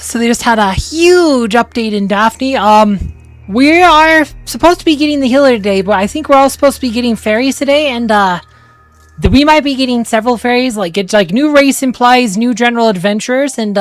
So they just had a huge update in Daphne. We are supposed to be getting the healer today, but I think we're all supposed to be getting fairies today, and we might be getting several fairies. Like, it's like new race implies new general adventurers, and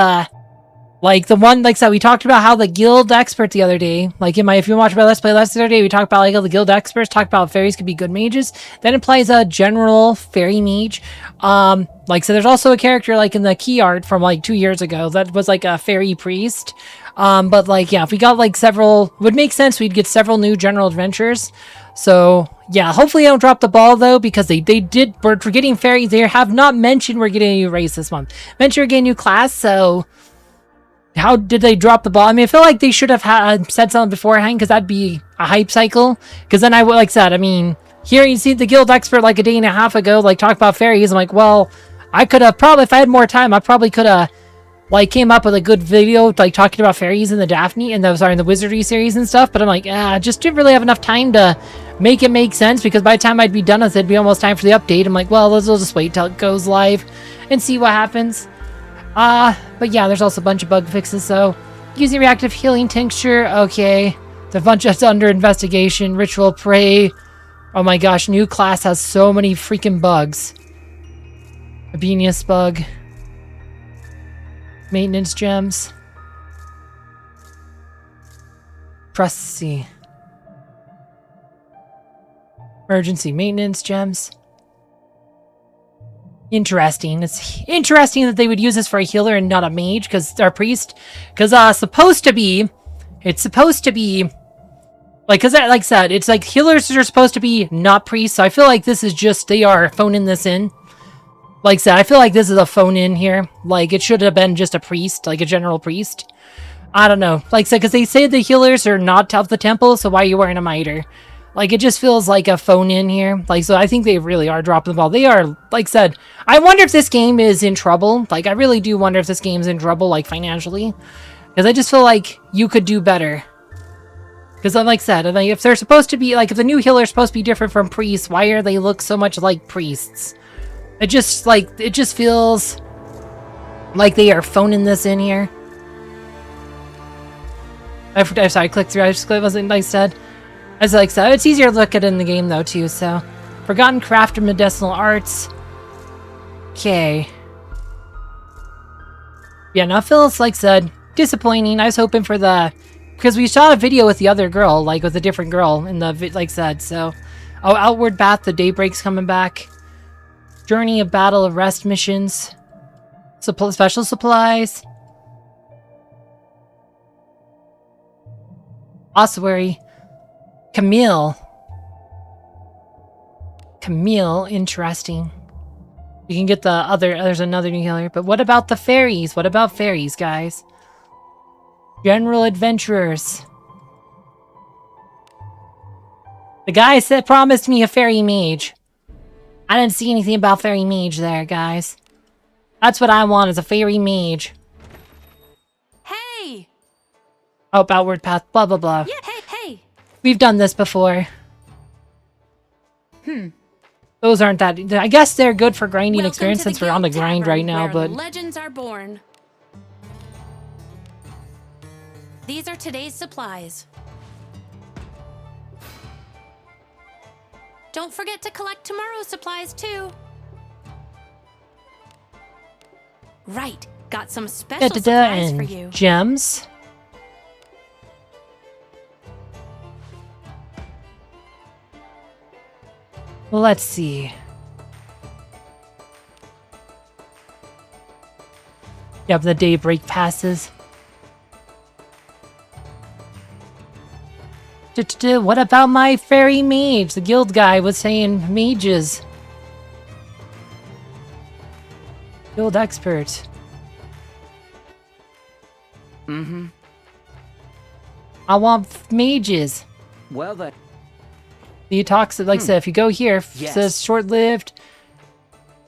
like the one, like I said, we talked about how the guild expert the other day, like if you watched my Let's Play last other day, we talked about like how the guild experts talked about fairies could be good mages. That implies a general fairy mage. Like, so there's also a character like in the key art from like 2 years ago that was like a fairy priest. But like, yeah, if we got like several, would make sense we'd get several new general adventures. So yeah, hopefully I don't drop the ball though, because we're getting fairies. They have not mentioned we're getting a new race this month. Mentioned we're getting a new class, so how did they drop the ball? I mean, I feel like they should have said something beforehand, because that'd be a hype cycle. Because then I would, like said, I mean, here you see the guild expert like a day and a half ago, like talk about fairies. I'm like, well, I could have probably, if I had more time, I probably could have like came up with a good video like talking about fairies in the Daphne and in the Wizardry series and stuff. But I'm like, just didn't really have enough time to make it make sense, because by the time I'd be done with it, it'd be almost time for the update. I'm like, well, let's just wait till it goes live and see what happens. But yeah, there's also a bunch of bug fixes, so using reactive healing tincture, okay. There's a bunch that's under investigation. Ritual prey. Oh my gosh, new class has so many freaking bugs. Abenius bug. Maintenance gems. Trusty. Emergency maintenance gems. Interesting. It's interesting that they would use this for a healer and not a mage, because our priest, because it's supposed to be like, because like I said, it's like healers are supposed to be not priests. So I feel like this is just, they are phoning this in. Like I said, I feel like this is a phone in here. Like, it should have been just a priest, like a general priest. I don't know. Like I said, because they say the healers are not of the temple, so why are you wearing a mitre? Like, it just feels like a phone in here. Like, so I think they really are dropping the ball. They are, like I said, I wonder if this game is in trouble. Like, I really do wonder if this game's in trouble, like, financially. Because I just feel like you could do better. Because, like I said, if they're supposed to be, like, if the new healer is supposed to be different from priests, why are they look so much like priests? It just, like, it just feels like they are phoning this in here. I'm sorry, I clicked through. I just wasn't, like I said. As like so, it's easier to look at it in the game though too. So, forgotten craft of medicinal arts. Okay. Yeah, now feels like said disappointing. I was hoping for because we saw a video with the other girl, like with a different girl in the like said. So, oh, outward path. The daybreak's coming back. Journey of battle of rest missions. Special supplies. Ossuary. Camille, interesting. You can get there's another new healer. But what about the fairies? What about fairies, guys? General adventurers. The guy promised me a fairy mage. I didn't see anything about fairy mage there, guys. That's what I want, is a fairy mage. Hey! Oh, outward path, blah, blah, blah. Yeah, hey! We've done this before. Those aren't that... I guess they're good for grinding experience since we're on the grind right now, but... legends are born. These are today's supplies. Don't forget to collect tomorrow's supplies, too. Right. Got some special supplies for you. Gems. Well, let's see. Yep, the daybreak passes. What about my fairy mage? The guild guy was saying mages. Guild expert. I want mages. Well then. The talks, like I said, if you go here, it says short-lived.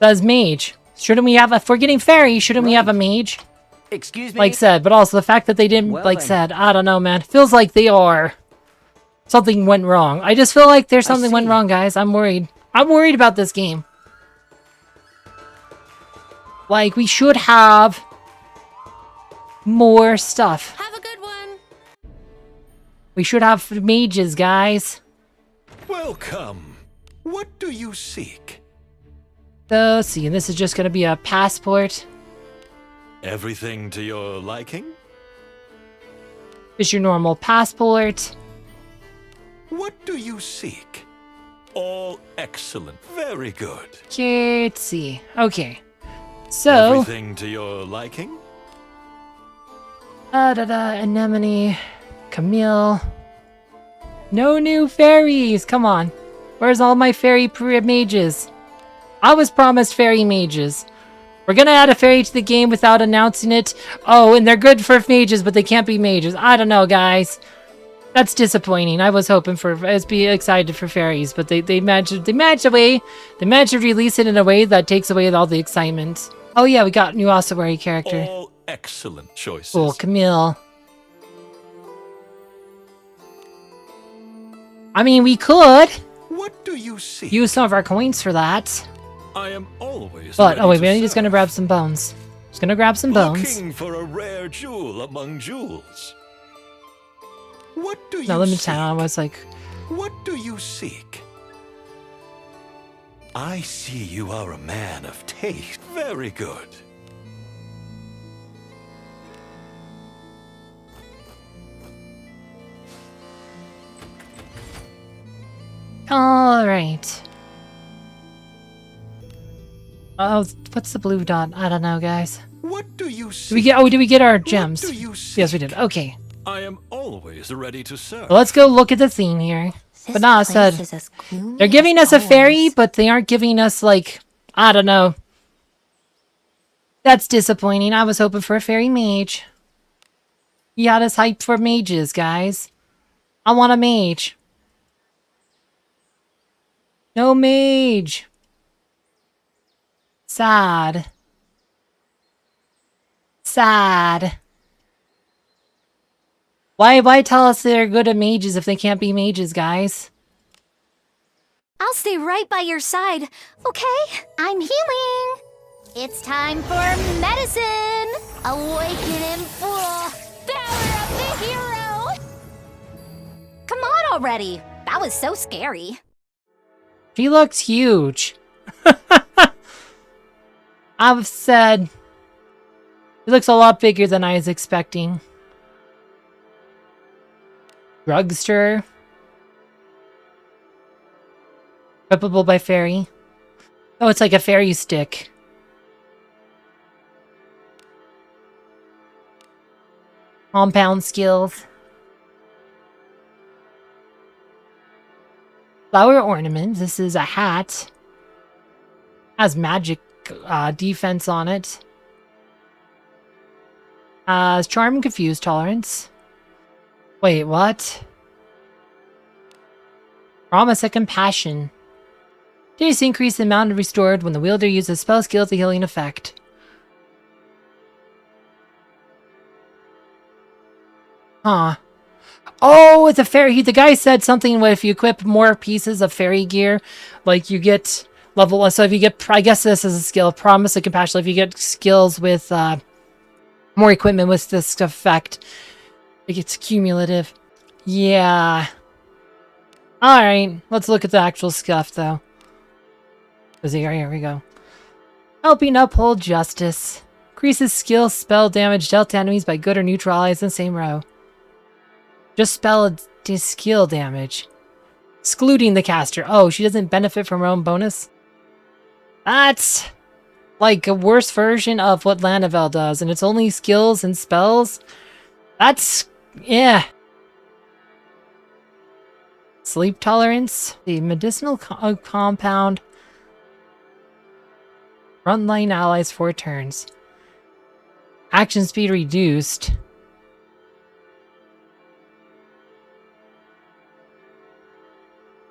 Says mage. Shouldn't we have if we're getting fairy, shouldn't we have a mage? Excuse me? Like said, but also the fact that they didn't, said, I don't know, man. Feels like they are... Something went wrong. I just feel like there's something went wrong, guys. I'm worried. I'm worried about this game. Like, we should have... more stuff. Have a good one. We should have mages, guys. Welcome. What do you seek? So, see, this is just gonna be a passport. Everything to your liking? Just your normal passport. What do you seek? All excellent. Very good. Okay, let's see. Okay. So, Everything to your liking? Anemone, Camille. No new fairies. Come on. Where's all my fairy mages? I was promised fairy mages. We're gonna add a fairy to the game without announcing it. Oh, and they're good for mages, but they can't be mages. I don't know, guys. That's disappointing. I was hoping for, I was be excited for fairies, but they managed to release it in a way that takes away all the excitement. Oh yeah, we got a new ossuary character. All excellent choices. Cool, Camille. I mean, we could What do you seek? use some of our coins for that. I am always But, ready oh wait, to we're just gonna serve. grab some bones. Just gonna grab some bones. Looking for a rare jewel among jewels. What do you No, let me seek? tell you, I was like, What do you seek? I see you are a man of taste. Very good. alright. Oh, what's the blue dot? I don't know, guys. What do you seek? Did we get our gems? do you Yes, we seek? did. Okay. I am always ready to serve. Well, let's go look at the theme here. This But nah, I place said, is as gloomy they're giving as us a fairy, always. but they aren't giving us, like, I don't know. That's disappointing. I was hoping for a fairy mage. He had us hyped for mages, guys. I want a mage. No mage. Sad. Sad. Why tell us they're good at mages if they can't be mages, guys? I'll stay right by your side. Okay, I'm healing. It's time for medicine. Awaken in full power of the hero. Come on already. That was so scary. She looks huge. I've said he looks a lot bigger than I was expecting. Drugster. Equipable by fairy. Oh, it's like a fairy stick. Compound skills. Flower ornament. This is a hat. Has magic defense on it. Has charm and confuse tolerance. Wait, what? Promise of compassion. Just increase the amount restored when the wielder uses spell skill with a healing effect. Huh. Oh, it's a fairy. The guy said something where if you equip more pieces of fairy gear, like you get level 1. So if you get, I guess this is a skill, Promise of Compassion. If you get skills with more equipment with this effect, it gets cumulative. Yeah. Alright, let's look at the actual stuff though. Here we go. Helping uphold justice. Increases skill, spell damage dealt to enemies by good or neutral allies in the same row. Just spell skill damage. Excluding the caster. Oh, she doesn't benefit from her own bonus? That's like a worse version of what Lanavel does, and it's only skills and spells? That's... yeah. Sleep tolerance. The medicinal compound. Frontline allies 4 turns. Action speed reduced.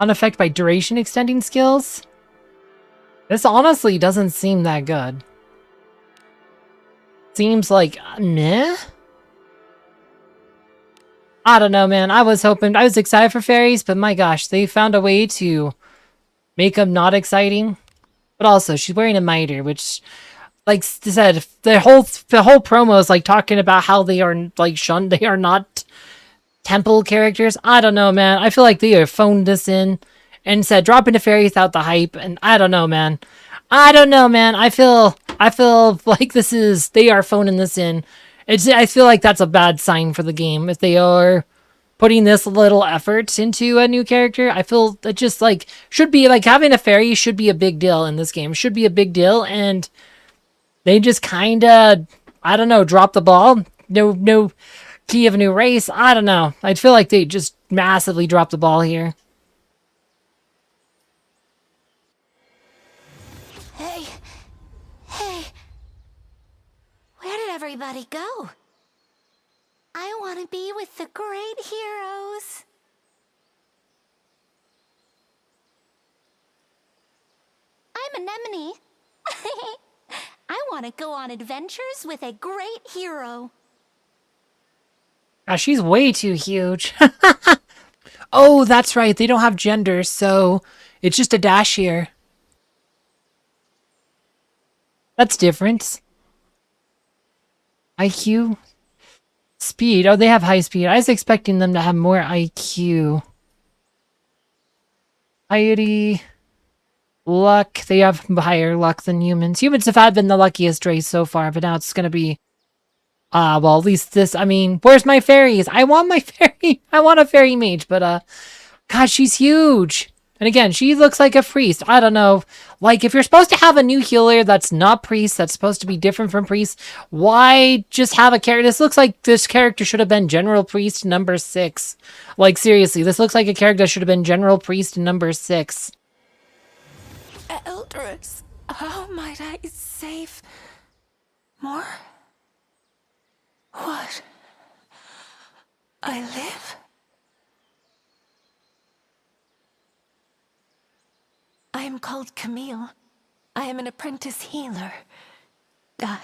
Unaffected by duration extending skills? This honestly doesn't seem that good. Seems like, meh? I don't know, man. I was excited for fairies, but my gosh, they found a way to make them not exciting. But also, she's wearing a mitre, which, like I said, the whole promo is like talking about how they are like shunned. They are not temple characters. I don't know, man. I feel like they have phoned this in and said drop into fairy without the hype. And I don't know, man. I feel like they are phoning this in. I feel like that's a bad sign for the game if they are putting this little effort into a new character. I feel that just like should be like having a fairy should be a big deal in this game. Should be a big deal, and they just kind of, I don't know, drop the ball. No key of a new race. I don't know. I feel like they just massively dropped the ball here. Hey, where did everybody go? I want to be with the great heroes. I'm Anemone. I want to go on adventures with a great hero. Gosh, she's way too huge. Oh, that's right. They don't have gender, so it's just a dash here. That's different. IQ? Speed. Oh, they have high speed. I was expecting them to have more IQ. Piety. Luck. They have higher luck than humans. Humans have been the luckiest race so far, but now it's going to be... well, at least this... I mean, where's my fairies? I want my fairy. I want a fairy mage, but, God, she's huge. And again, she looks like a priest. I don't know. Like, if you're supposed to have a new healer that's not priest, that's supposed to be different from priest, why just have a character? This looks like this character should have been General Priest number 6. Like, seriously, this looks like a character that should have been General Priest number 6. Eldris, how might I save more? What? I live? I am called Camille. I am an apprentice healer. I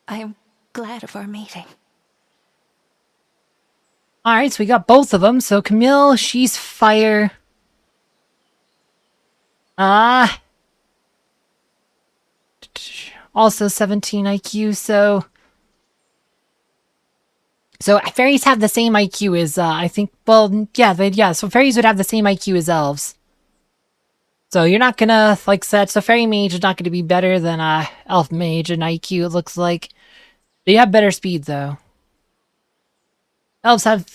am glad of our meeting. Alright, so we got both of them. So Camille, she's fire. Also 17 IQ, so fairies have the same IQ as, I think, well, yeah, so fairies would have the same IQ as elves. So you're not gonna, like said, so fairy mage is not gonna be better than, elf mage in IQ, it looks like. They have better speed, though. Elves have,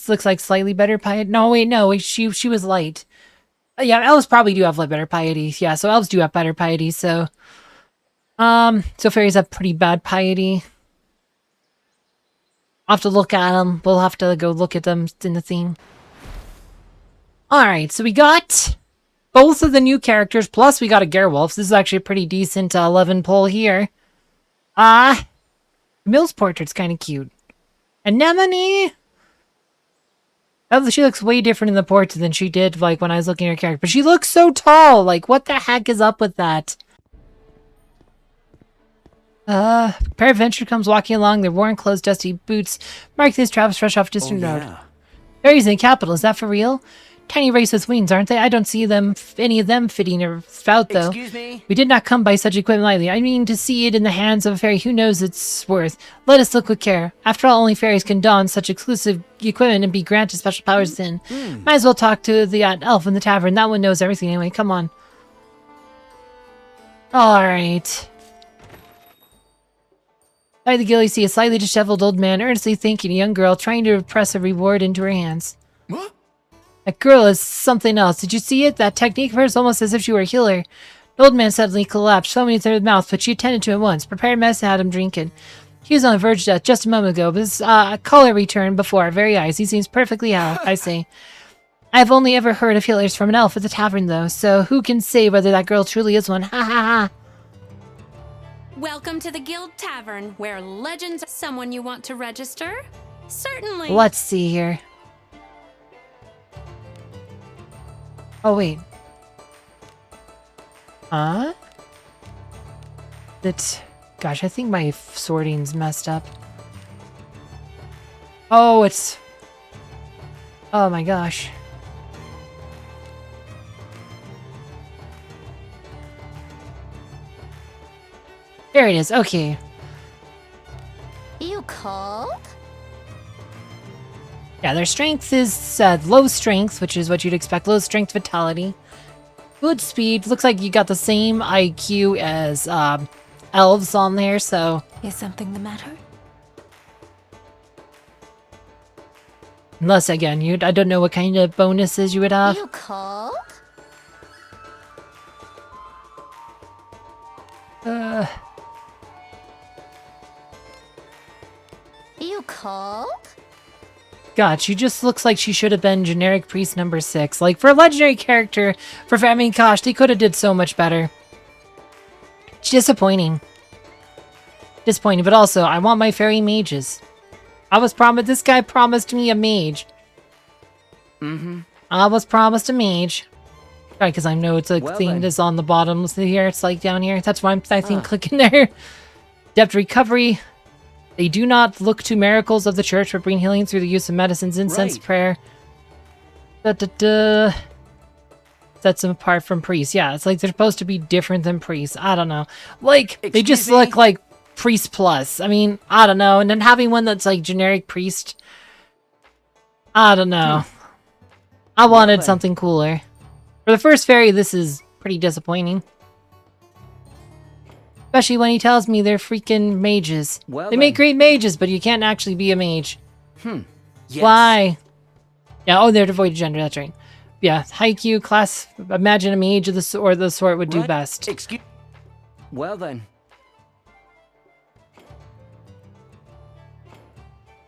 looks like, slightly better piety. No, wait, no, she was light. Yeah, elves probably do have, like, better piety. Yeah, so elves do have better piety, so... So fairies have pretty bad piety. I'll have to look at them. We'll have to go look at them in the theme. Alright, so we got both of the new characters, plus we got a Gerewolf. This is actually a pretty decent 11 pull here. Camille's portrait's kind of cute. Anemone! Oh, she looks way different in the portrait than she did, like, when I was looking at her character. But she looks so tall! Like, what the heck is up with that? Peradventure comes walking along, their worn clothes, dusty boots, mark his travels fresh off distant road. Fairies in the capital, is that for real? Tiny race with wings, aren't they? I don't see any of them fitting or out, though. Excuse me? We did not come by such equipment lightly. I mean, to see it in the hands of a fairy, who knows its worth? Let us look with care. After all, only fairies can don such exclusive equipment and be granted special powers then. Might as well talk to the elf in the tavern. That one knows everything anyway. Come on. Alright. By the gill, you see a slightly disheveled old man earnestly thanking a young girl, trying to press a reward into her hands. What? That girl is something else. Did you see it? That technique of hers, almost as if she were a healer. The old man suddenly collapsed, foaming at the mouth, but she attended to him at once, prepared medicine, had him drink it. He was on the verge of death just a moment ago, but his color returned before our very eyes. He seems perfectly out, I say. I have only ever heard of healers from an elf at the tavern, though, so who can say whether that girl truly is one? Ha ha ha! Welcome to the Guild Tavern, where legends... Someone you want to register? Certainly. Let's see here. Oh, wait. Huh? Gosh, I think my sorting's messed up. Oh, it's... Oh my gosh. There it is. Okay. You cold? Yeah, their strength is low strength, which is what you'd expect. Low strength, vitality. Good speed. Looks like you got the same IQ as elves on there, so... Is something the matter? Unless, again, I don't know what kind of bonuses you would have. You cold? You cold? God, she just looks like she should have been generic priest number 6. Like, for a legendary character, I mean, gosh, they could have did so much better. It's disappointing. Disappointing, but also, I want my fairy mages. This guy promised me a mage. I was promised a mage. Right, because I know it's a thing that's on the bottom here. It's like down here. That's why I'm, I think, clicking there. Depth recovery. They do not look to miracles of the church, but bring healing through the use of medicines, incense, prayer. Sets them apart from priests. Yeah, it's like they're supposed to be different than priests. I don't know. Like, they just look like priest plus. I mean, I don't know. And then having one that's like generic priest. I don't know. I wanted something cooler. For the first fairy, this is pretty disappointing. Especially when he tells me they're freaking mages. They make great mages, but you can't actually be a mage. Yes. Why? Yeah, oh, they're devoid of gender, that's right. Yeah, Haikyuu class, imagine a mage of the sort would do best. Excuse. Well then.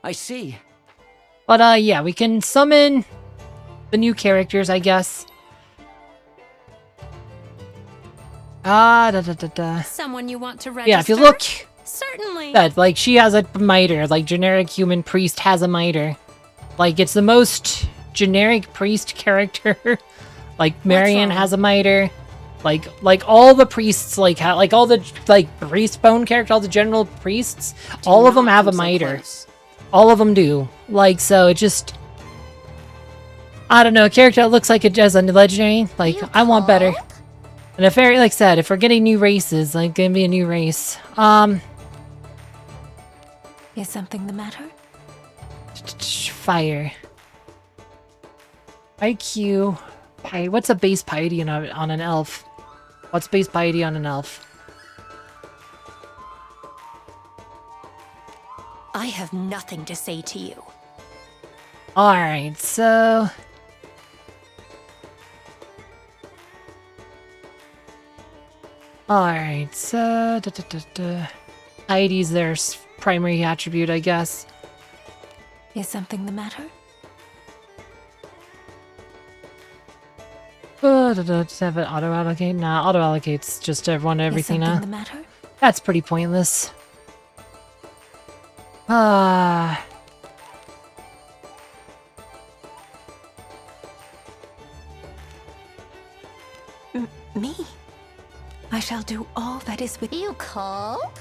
I see. But yeah, we can summon the new characters, I guess. Someone you want to register? Yeah, if you look, Certainly. that like she has a miter, like generic human priest has a miter. Like it's the most generic priest character. Like Marion has a miter. Like all the priests like all the priest bone characters, all the general priests, all of them have a miter. All of them do. Like so, it just I don't know, a character that looks like it does on the legendary. Like I want better. And a fairy, like I said, if we're getting new races, like gonna be a new race. Is something the matter? Fire. IQ. What's a base piety on an elf? What's base piety on an elf? I have nothing to say to you. Alright, so... Alright, so... Piety's their primary attribute, I guess. Is something the matter? Just have it auto-allocate? Nah, auto-allocates just everyone everything Is now. something the matter? That's pretty pointless. Me? I shall do all that is with You cold?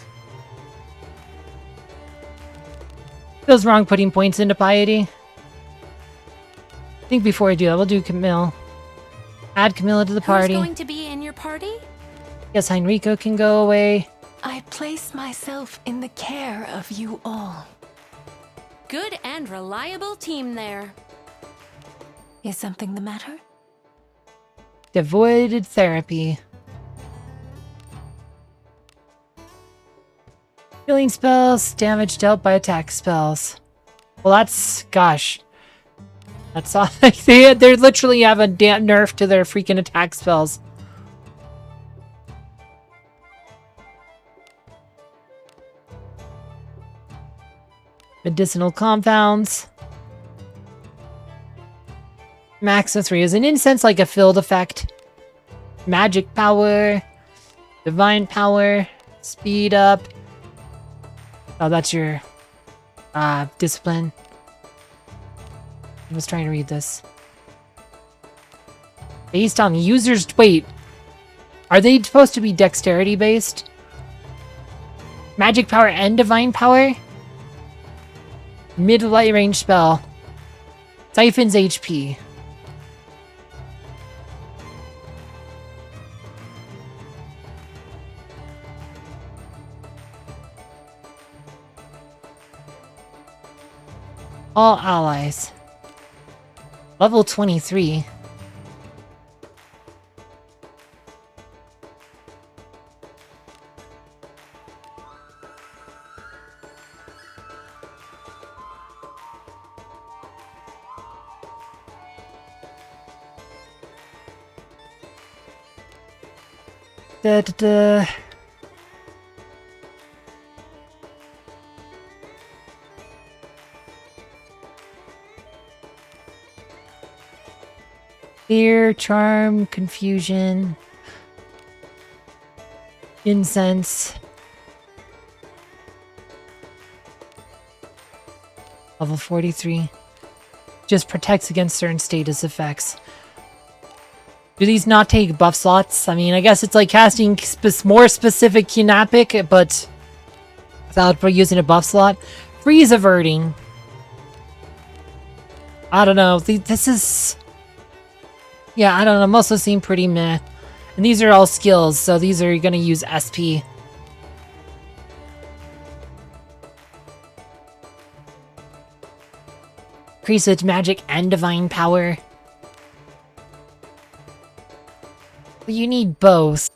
Feels wrong putting points into piety. I think before I do that, we'll do Camille. Add Camilla to the party. Who's going to be in your party? Guess Heinrico can go away. I place myself in the care of you all. Good and reliable team there. Is something the matter? Devoided therapy. Healing spells, damage dealt by attack spells. Well, that's, gosh. That's all, like, they literally have a nerf to their freaking attack spells. Medicinal compounds. Max of 3 is an incense, like a filled effect. Magic power. Divine power. Speed up. Oh, that's your discipline. I was trying to read this. Based on users... Wait. Are they supposed to be dexterity based? Magic power and divine power? Mid-light range spell. Siphons HP. All allies. Level 23. Da, da, da. Fear, charm, confusion, incense. Level 43. Just protects against certain status effects. Do these not take buff slots? I mean, I guess it's like casting more specific Kinapic, but without using a buff slot. Freeze averting. I don't know. This is... Yeah, I don't know. Most of them seem pretty meh. And these are all skills, so these are going to use SP. Increase its magic and divine power. But you need both.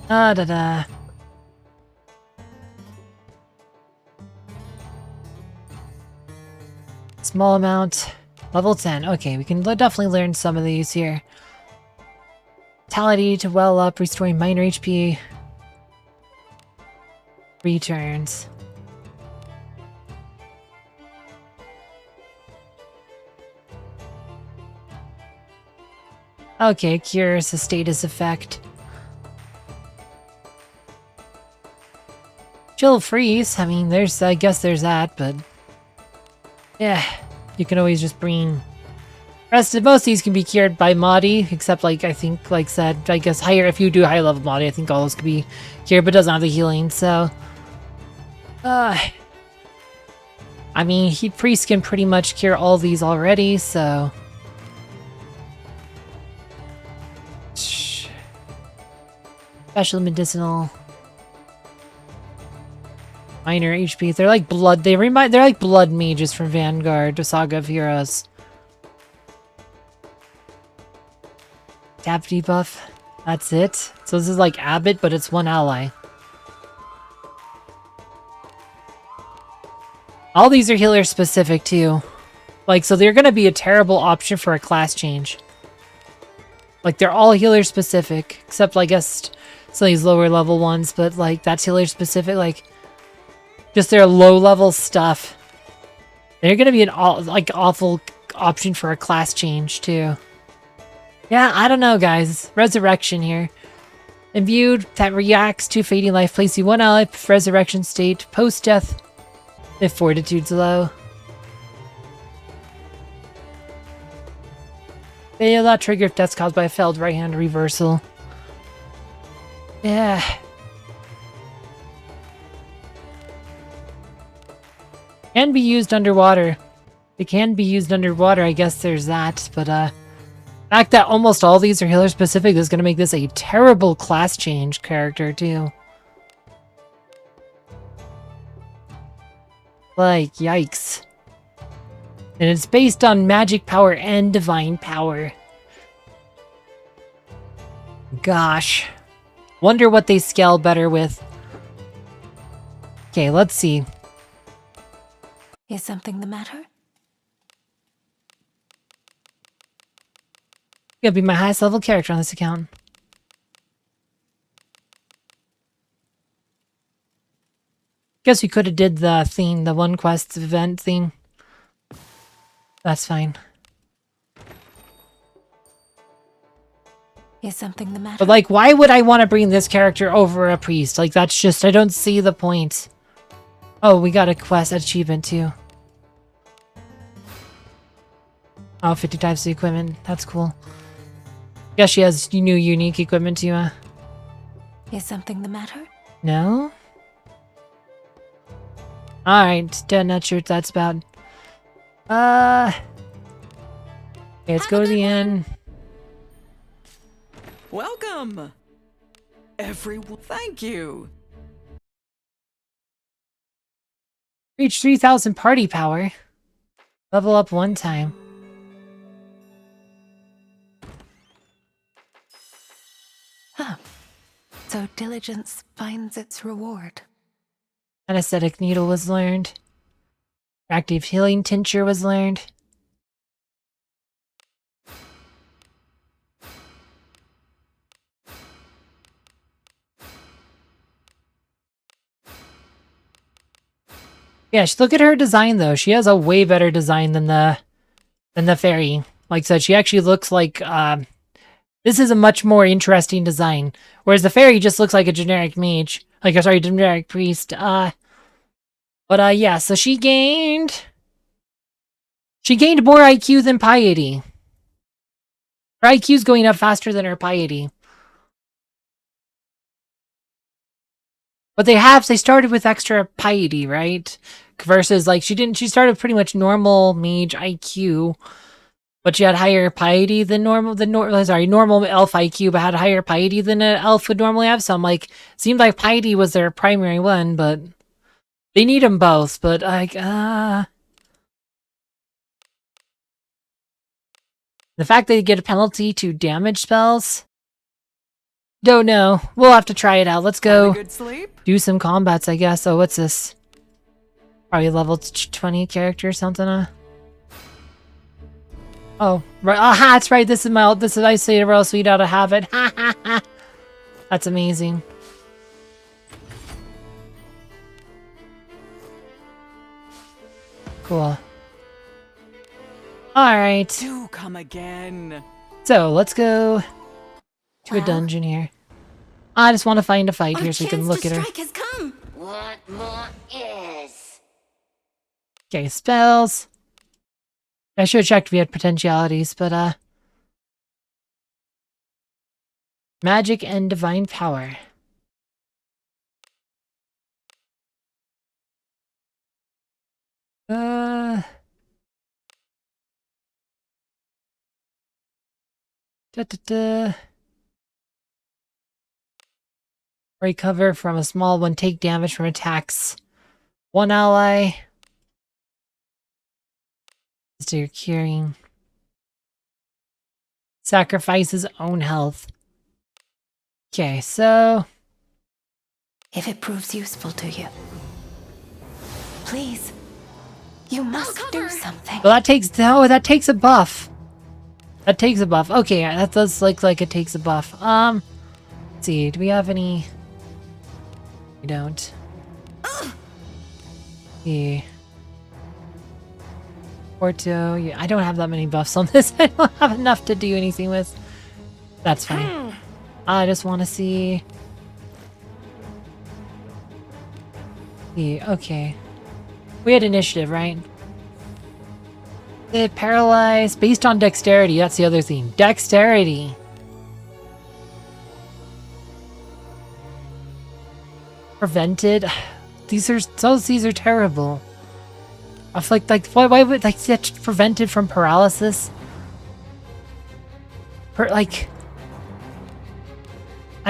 Da. Small amount. Level 10. Okay, we can definitely learn some of these here. Vitality to well up, restoring minor HP. Returns. Okay, cures a status effect. Chill freeze. I mean, I guess there's that, but yeah, you can always just bring. Most of these can be cured by Modi, except I think, like said, I guess higher if you do high level Modi, I think all those could be cured, but doesn't have the healing. So, I mean, Heat Priest can pretty much cure all these already, so. Special medicinal. Minor HP. They're like blood. They're like blood mages from Vanguard, the Saga of Heroes. Tap debuff. That's it. So this is like Abbott, but it's one ally. All these are healer specific too. So they're gonna be a terrible option for a class change. They're all healer specific, except I guess some of these lower level ones, but that's healer specific, just their low level stuff. They're gonna be an awful option for a class change too. Yeah, I don't know, guys. Resurrection here. Imbued that reacts to fading life, placing one ally resurrection state post death if fortitude's low. Fail that trigger if death's caused by a failed right hand reversal. Yeah. Can be used underwater. It can be used underwater, I guess there's that, but the fact that almost all these are healer specific is gonna make this a terrible class change character too. Yikes. And it's based on magic power and divine power. Gosh. Wonder what they scale better with. Okay, let's see. Is something the matter? Gonna be my highest level character on this account. Guess we could have did the theme, the one quest event theme. That's fine. Is something the matter? But why would I want to bring this character over a priest? That's just, I don't see the point. Oh, we got a quest achievement too. Oh, 50 types of equipment. That's cool. Guess she has new unique equipment too, Is something the matter? No? Alright, not sure what that's about. Okay, let's go to the end. Welcome! Everyone, thank you! Reach 3,000 party power. Level up one time. Huh. So diligence finds its reward. Anesthetic needle was learned. Active healing tincture was learned. Yeah, look at her design though. She has a way better design than the fairy. Like I said, she actually looks like this is a much more interesting design. Whereas the fairy just looks like a generic mage. Like sorry, generic priest. Yeah, so she gained more IQ than piety. Her IQ's going up faster than her piety. But they started with extra piety, right? Versus like she started pretty much normal mage IQ, but she had higher piety than normal elf IQ, but had higher piety than an elf would normally have. So I'm like, seemed like piety was their primary one, but they need them both. But like, the fact that they get a penalty to damage spells. Don't know. We'll have to try it out. Let's go do some combats, I guess. Oh, what's this? Probably level 20 character or something, Oh, right. Aha, that's right. This is I say the royal sweet out of habit. Ha ha ha. That's amazing. Cool. Alright. Do come again. So, let's go to a dungeon here. I just want to find a fight here so we can look at her. Has come. What more is? Okay, spells. I should have checked if we had potentialities, but magic and divine power. Recover from a small one, take damage from attacks. One ally. So you're curing. Sacrifice his own health. Okay, so If it proves useful to you, please, you must do something. well, that takes a buff. That takes a buff. Okay, that does look like it takes a buff. Let's see, do we have any? We don't. Yeah. Porto, yeah, I don't have that many buffs on this. I don't have enough to do anything with. That's fine. I just want to see. Yeah, okay. We had initiative, right? Paralyzed based on dexterity. That's the other thing. Dexterity. Prevented. These are terrible. I feel like why would that's prevented from paralysis? I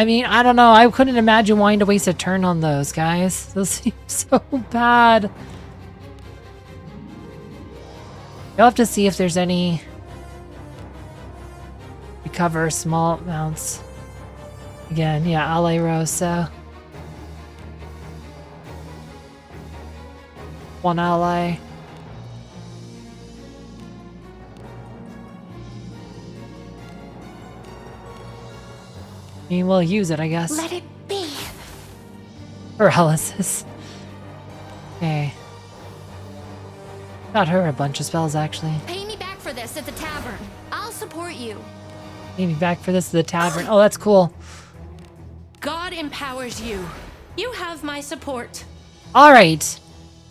mean, I don't know. I couldn't imagine wanting to waste a turn on those guys. Those seem so bad. You'll have to see if there's any recover small amounts. Again, yeah, ally row, so one ally. I mean, we'll use it, I guess. Let it be. Paralysis. Okay. Got her a bunch of spells, actually. Pay me back for this at the tavern. I'll support you. Pay me back for this at the tavern. Oh, that's cool. God empowers you. You have my support. Alright.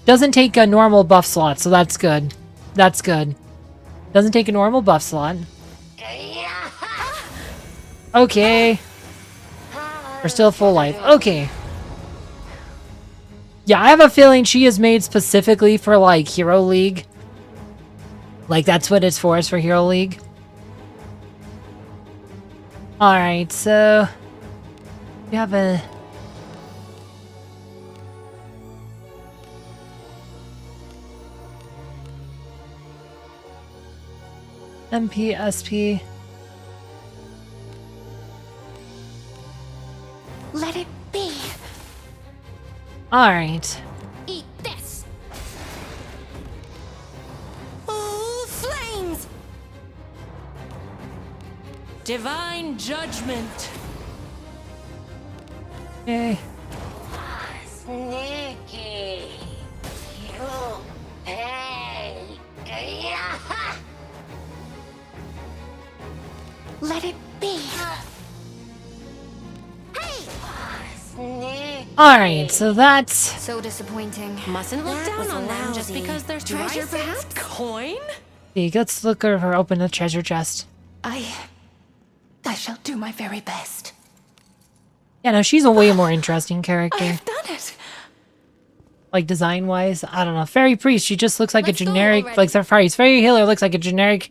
Doesn't take a normal buff slot, so that's good. That's good. Doesn't take a normal buff slot. Okay. We're still full life. Okay. Yeah, I have a feeling she is made specifically for, like, Hero League. Like, that's what it's for, is for Hero League. Alright, so we have a MP, SP. Let it be. Alright. Eat this. Oh, flames! Divine judgment. Okay. Sneaky. You pay. Let it be. Alright, so that's... So disappointing. Mustn't look That was down on them just lousy. because there's Do I treasure, say perhaps? it? Coin? Okay, let's look over, open the treasure chest. I shall do my very best. Yeah, no, she's a way more interesting character. I've done it. Like, design-wise. I don't know. Fairy Priest, she just looks like Let's a go generic... already. Like, Fairies. Fairy Healer looks like a generic...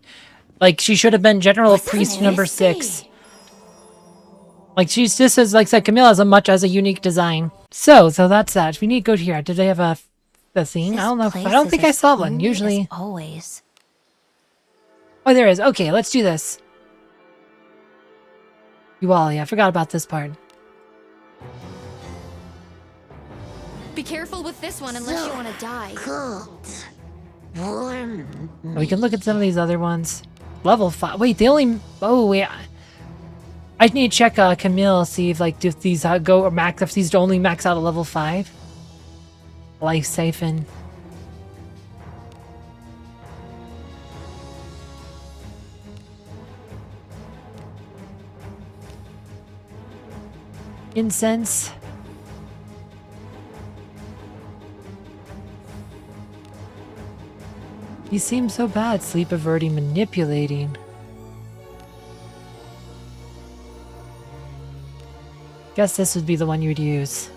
Like, she should have been General What's Priest this, number Misty? 6. Like, she's just as, like I said, Camille has a much as a unique design. So that's that. We need to go here. Did they have a thing? I don't know. I don't think I saw one. Usually... Always. Oh, there is. Okay, let's do this. Uwali, I forgot about this part. Be careful with this one unless you want to die. We can look at some of these other ones. Level 5. Wait, they only... Oh, wait. I need to check Camille, see if, like, if these go or max... If these only max out at level 5. Life Siphon. Incense. He seems so bad, sleep averting, manipulating. Guess this would be the one you'd use.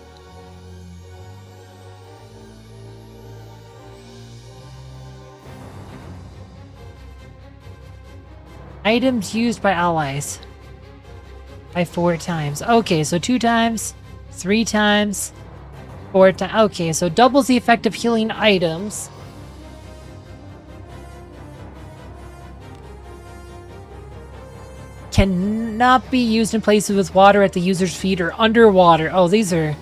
Items used by allies. By 4 times. Okay, so 2 times, 3 times, 4 times. Okay, so doubles the effect of healing items. Cannot be used in places with water at the user's feet or underwater. Oh, these are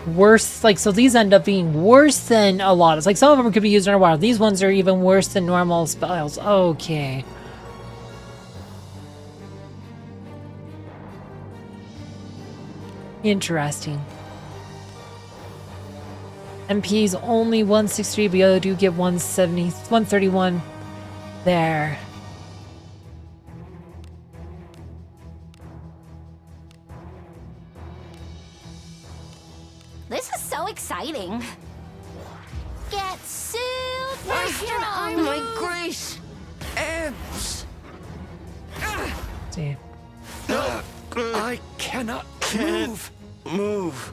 worse. Like, so these end up being worse than a lot. It's like some of them could be used underwater. These ones are even worse than normal spells. Okay. Interesting. MP's only 163, but you do get 131 there. This is so exciting. Get super strong. My grace ebbs. See. No, I cannot move.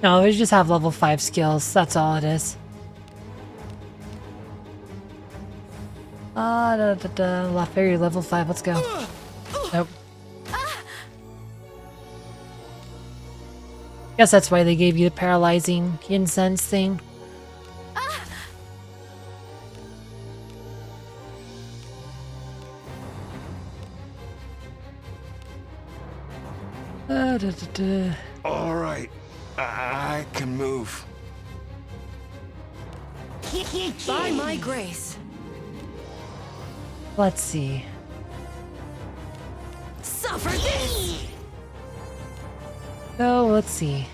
No, they just have level 5 skills. That's all it is. La Fairy level 5. Let's go. Nope. Guess that's why they gave you the paralyzing incense thing. All right, I can move. By my grace. Let's see. Suffer this! So, let's see.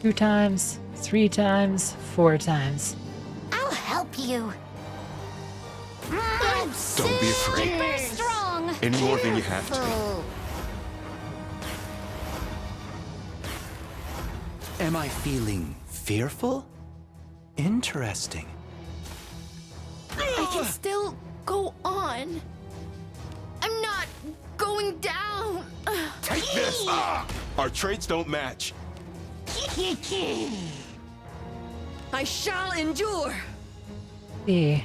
Two times, 3 times, 4 times. I'll help you. Don't be afraid. Super strong. Any more than you have to. Careful. Am I feeling fearful? Interesting. I can still go on. I'm not going down. Take this! Our traits don't match. I shall endure. See.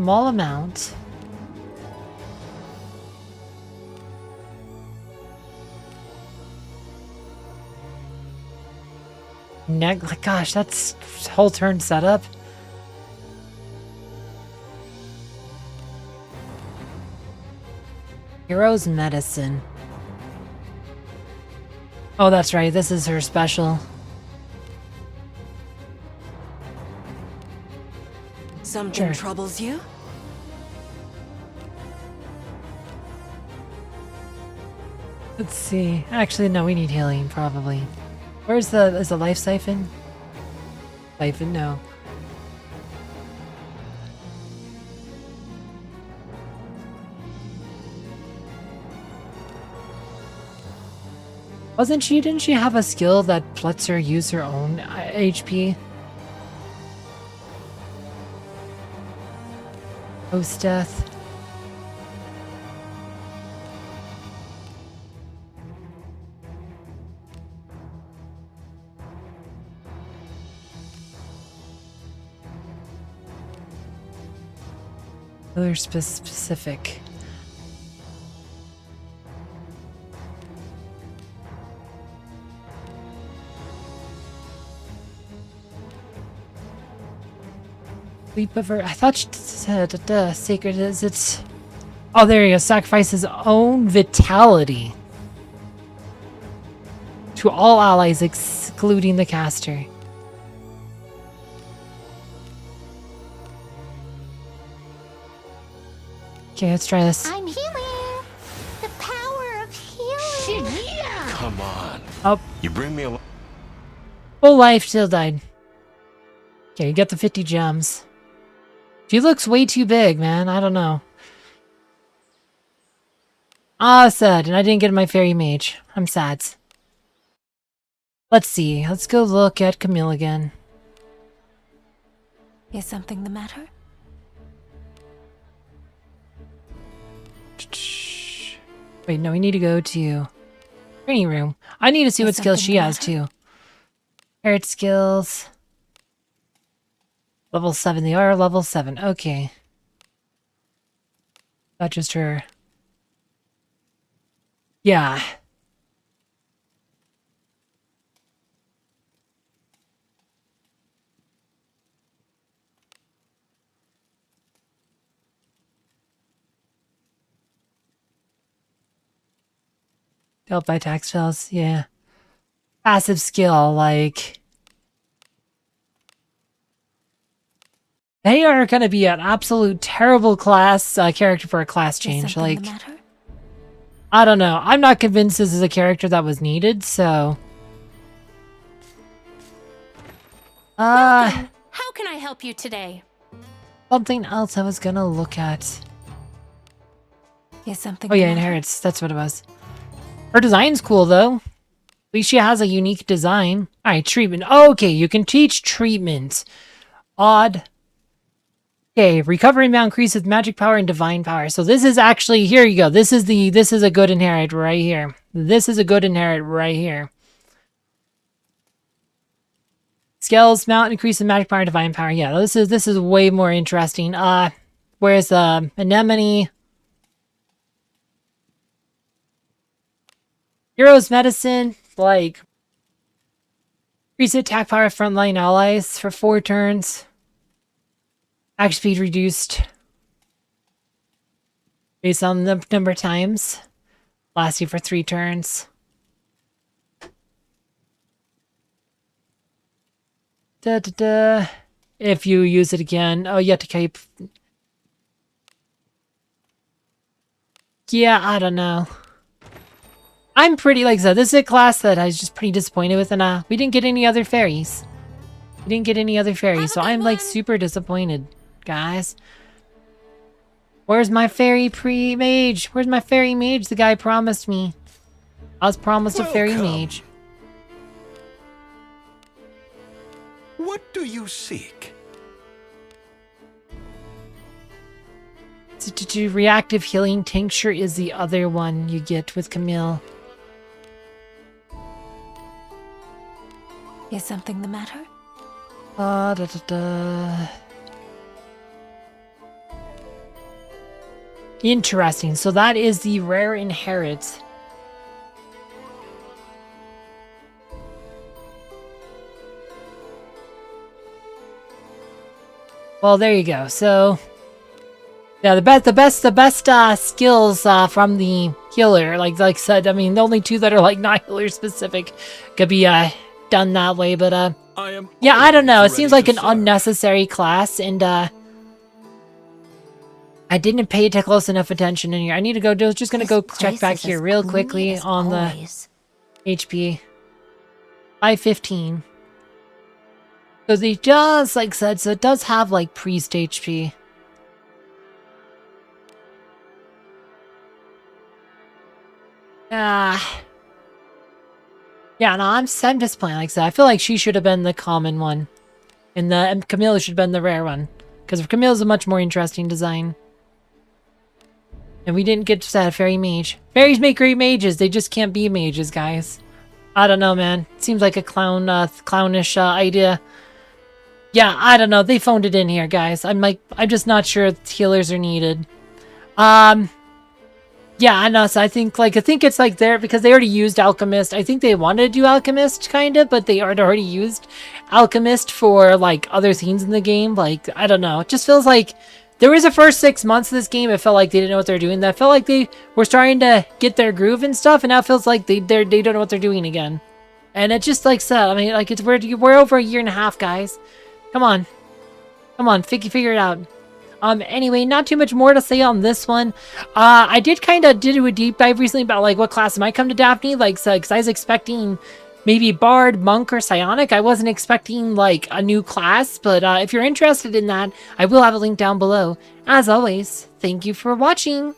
small amount. Gosh, that's whole turn setup. Hero's Medicine. Oh, that's right. This is her special. Something troubles you? Let's see. Actually, no, we need healing, probably. Is the life siphon? Siphon, no. Didn't she have a skill that lets her use her own HP? Post-death. Other specific. Leap of her. I thought she said sacred is it. Oh, there you go. Sacrifice his own vitality to all allies, excluding the caster. Okay, let's try this. I'm healing. The power of healing. Come on. Oh, You bring me along. full life, still died. Okay, you get the 50 gems. She looks way too big, man. I don't know. Ah, sad. And I didn't get my fairy mage. I'm sad. Let's see. Let's go look at Camille again. Is something the matter? Wait, no, we need to go to training room. I need to see what skills she has too. Parrot skills. Level 7. They are level 7. Okay. Not just her. Yeah. Dealt by tax spells, yeah. Passive skill, like... They are gonna be an absolute terrible class character for a class change. Like, I don't know. I'm not convinced this is a character that was needed, so... Welcome. How can I help you today? Something else I was gonna look at. Is something Oh yeah, the matter? inherits. That's what it was. Her design's cool, though. At least she has a unique design. Alright, treatment. Okay, you can teach treatment. Odd. Okay, recovery amount increases with magic power and divine power. So this is actually, here you go. This is a good inherit right here. This is a good inherit right here. Skills, mount increase in magic power and divine power. Yeah, this is way more interesting. Where's Anemone? Hero's Medicine, like, increase attack power of frontline allies for 4 turns. Action speed reduced based on the number of times. Lasting for 3 turns. If you use it again. Oh, you have to keep... Yeah, I don't know. I'm pretty, like I said, this is a class that I was just pretty disappointed with, and we didn't get any other fairies. We didn't get any other fairies, so I'm, like, super disappointed, guys. Where's my fairy mage? Where's my fairy mage the guy promised me? I was promised a fairy mage. What do you seek? Reactive healing tincture is the other one you get with Camille. Is something the matter? Interesting. So that is the rare inherit. Well, there you go. So, yeah, the best skills from the healer, like I said, I mean, the only two that are like not healer specific could be done that way. But yeah, I don't know. It seems like an unnecessary class, and I didn't pay it close enough attention in here. I need to go. Just gonna go check back here real quickly on the HP. 515. Because he does, like I said, so it does have, like, priest HP. Yeah, no, I'm disappointed, like I said. I feel like she should have been the common one. And Camille should have been the rare one. Because Camille's a much more interesting design. And we didn't get to that fairy mage. Fairies make great mages, they just can't be mages, guys. I don't know, man. Seems like a clownish idea. Yeah, I don't know. They phoned it in here, guys. I'm just not sure if healers are needed. Yeah, I know. So I think it's like there because they already used Alchemist. I think they wanted to do Alchemist kind of, but they had already used Alchemist for like other things in the game. Like, I don't know. It just feels like there was the first 6 months of this game. It felt like they didn't know what they're doing. That felt like they were starting to get their groove and stuff, and now it feels like they don't know what they're doing again. And it just like said, I mean, like we're over a year and a half, guys. Come on, figure it out. Anyway, not too much more to say on this one. I did do a deep dive recently about like what class might come to Daphne, like, so, cause I was expecting maybe Bard, Monk, or Psionic. I wasn't expecting like a new class, but if you're interested in that, I will have a link down below. As always, thank you for watching.